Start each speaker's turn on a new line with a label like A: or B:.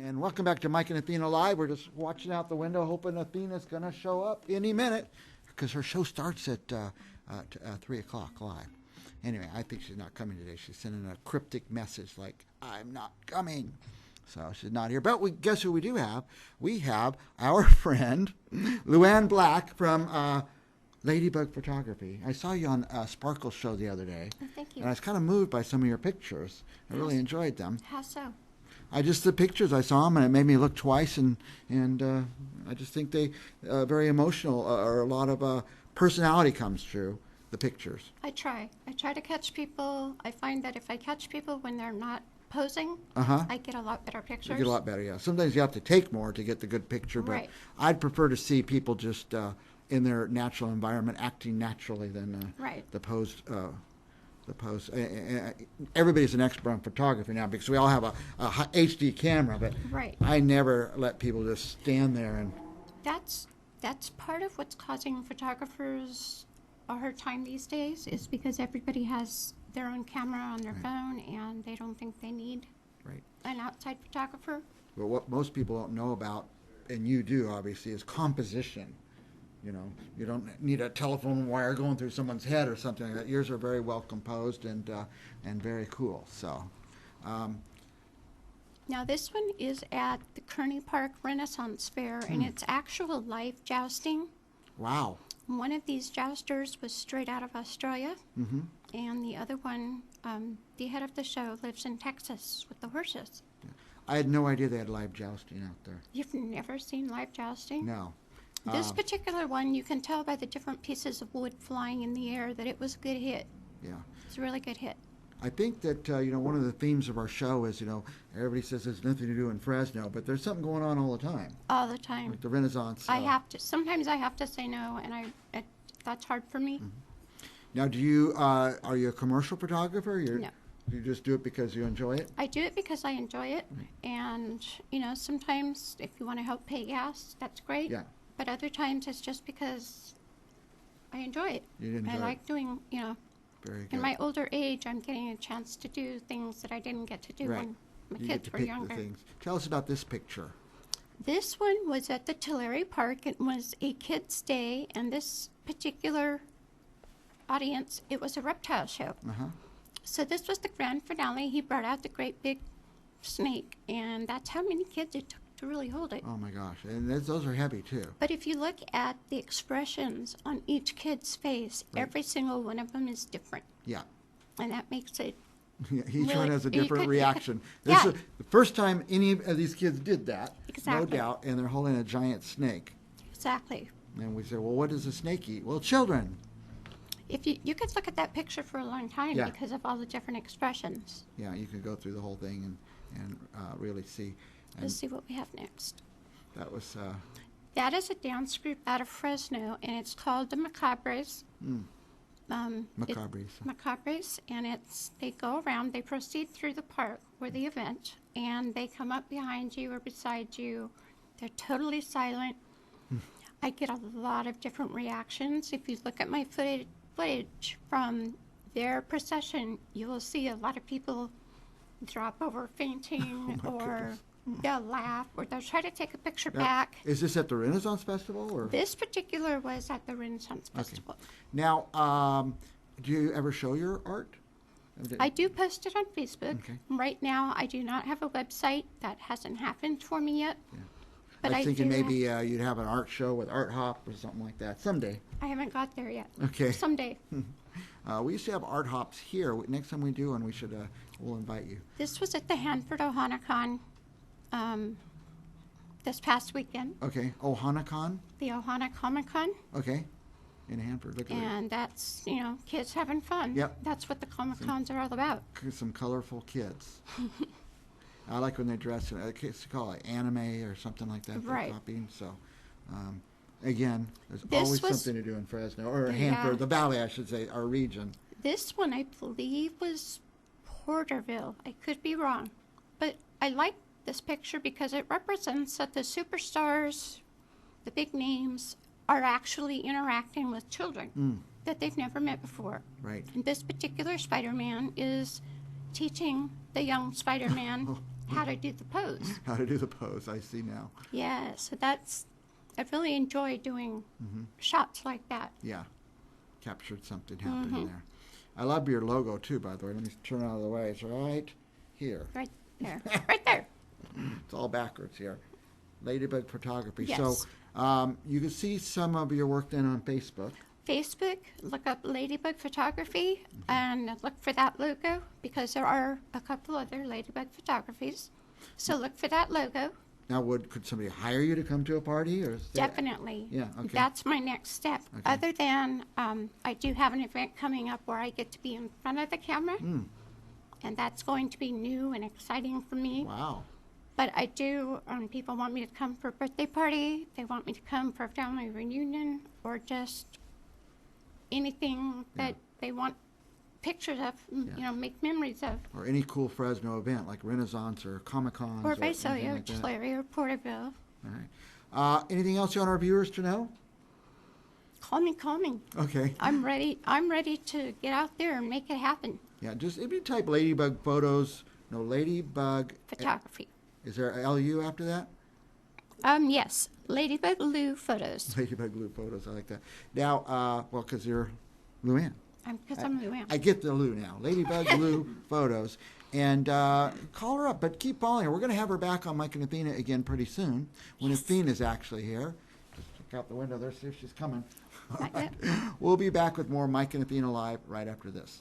A: And welcome back to Mike and Athena Live. We're just watching out the window, hoping Athena's going to show up any minute because her show starts at 3 o'clock live. Anyway, I think she's not coming today. She's sending a cryptic message like, I'm not coming. So she's not here. But guess who we do have? We have our friend, Luanne Black from Ladybug Photography. I saw you on Sparkle's show the other day.
B: Oh, thank you.
A: And I was kind of moved by some of your pictures. I really enjoyed them.
B: How so?
A: The pictures, I saw them, and it made me look twice, and I just think they very emotional, or a lot of personality comes through the pictures.
B: I try to catch people. I find that if I catch people when they're not posing, I get a lot better pictures.
A: You get a lot better, yeah. Sometimes you have to take more to get the good picture, but
B: right.
A: I'd prefer to see people just in their natural environment, acting naturally, than the posed. Everybody's an expert on photography now because we all have a HD camera, but I never let people just stand there and.
B: That's part of what's causing photographers a hard time these days, is because everybody has their own camera on their phone and they don't think they need an outside photographer.
A: Well, what most people don't know about, and you do obviously, is composition. You know, you don't need a telephone wire going through someone's head or something like that. Yours are very well composed and very cool. So,
B: now this one is at the Kearney Park Renaissance Fair, and it's actual live jousting.
A: Wow!
B: One of these jousters was straight out of Australia, and the other one, the head of the show, lives in Texas with the horses.
A: Yeah. I had no idea they had live jousting out there.
B: You've never seen live jousting?
A: No.
B: This particular one, you can tell by the different pieces of wood flying in the air that it was a good hit.
A: Yeah.
B: It's a really good hit.
A: I think that, one of the themes of our show is, everybody says there's nothing to do in Fresno, but there's something going on all the time.
B: All the time.
A: Like the Renaissance.
B: Sometimes I have to say no, and that's hard for me.
A: Now, are you a commercial photographer?
B: No.
A: You just do it because you enjoy it?
B: I do it because I enjoy it, and, sometimes if you want to help pay gas, that's great.
A: Yeah.
B: But other times it's just because I enjoy it.
A: I
B: like doing,
A: Very good.
B: in my older age, I'm getting a chance to do things that I didn't get to do when my kids were younger.
A: Tell us about this picture.
B: This one was at the Tulare Park. It was a kid's day, and this particular audience, it was a reptile show. So this was the grand finale. He brought out the great big snake, and that's how many kids it took to really hold it.
A: Oh my gosh, and those are heavy too.
B: But if you look at the expressions on each kid's face, every single one of them is different.
A: Yeah.
B: And that makes it
A: each one has a different reaction. This is the first time any of these kids did that, no doubt, and they're holding a giant snake.
B: Exactly.
A: And we say, well, what does a snake eat? Well, children.
B: If you could look at that picture for a long time because of all the different expressions.
A: Yeah, you could go through the whole thing and really see.
B: Let's see what we have next.
A: That was.
B: That is a dance group out of Fresno, and it's called the Macabres. Macabres, and they go around. They proceed through the park or the event, and they come up behind you or beside you. They're totally silent. I get a lot of different reactions. If you look at my footage from their procession, you will see a lot of people drop over fainting or they'll laugh or they'll try to take a picture back.
A: Is this at the Renaissance Festival? Or?
B: This particular was at the Renaissance Festival.
A: Okay. Now, do you ever show your art?
B: I do post it on Facebook.
A: Okay.
B: Right now, I do not have a website. That hasn't happened for me yet.
A: Yeah.
B: But
A: I was thinking maybe you'd have an art show with Art Hop or something like that someday.
B: I haven't got there yet.
A: Okay.
B: Someday.
A: We used to have art hops here. Next time we do one, we'll invite you.
B: This was at the Hanford OhanaCon this past weekend.
A: Okay. OhanaCon?
B: The Ohana Comic Con.
A: Okay. In Hanford. Look at it.
B: And that's, kids having fun.
A: Yep.
B: That's what the Comic Cons are all about.
A: Some colorful kids. I like when they dress in, it's called it anime or something like that.
B: Right.
A: Copying. So, again, there's always something to do in Fresno, or Hanford, the Valley, I should say, our region.
B: This one, I believe, was Porterville. I could be wrong. But I like this picture because it represents that the superstars, the big names, are actually interacting with children that they've never met before.
A: Right.
B: And this particular Spider-Man is teaching the young Spider-Man how to do the pose.
A: How to do the pose, I see now.
B: Yeah, so I really enjoy doing shots like that.
A: Yeah, captured something happening there. I love your logo too, by the way. Let me turn it out of the way. It's right here.
B: Right there. Right there.
A: It's all backwards here. Ladybug Photography.
B: Yes.
A: So you can see some of your work then on Facebook.
B: Facebook, look up Ladybug Photography and look for that logo because there are a couple other Ladybug photographies. So look for that logo.
A: Now, could somebody hire you to come to a party? Or is that-
B: Definitely.
A: Yeah, okay.
B: That's my next step.
A: Okay.
B: Other than I do have an event coming up where I get to be in front of the camera. And that's going to be new and exciting for me.
A: Wow.
B: But I do, people want me to come for a birthday party. They want me to come for a family reunion or just anything that they want pictures of, make memories of.
A: Or any cool Fresno event like Renaissance or Comic-Cons.
B: Or
A: anything
B: Visalia, or
A: like that.
B: Tulare, or Porterville.
A: All right. Anything else you want our viewers to know?
B: Call me.
A: Okay.
B: I'm ready to get out there and make it happen.
A: Yeah, just if you type Ladybug Photos, no, Ladybug.
B: Photography.
A: Is there a LU after that?
B: Yes. Ladybug Lou Photos.
A: Ladybug Lou Photos, I like that. Now, well, because you're Luanne.
B: Because I'm Luanne.
A: I get the Lou now. Ladybug Lou Photos. And call her up, but keep following her. We're going to have her back on Mike and Athena again pretty soon when Athena's actually here. Just check out the window there, see if she's coming. All
B: Not
A: right.
B: yet.
A: We'll be back with more Mike and Athena Live right after this.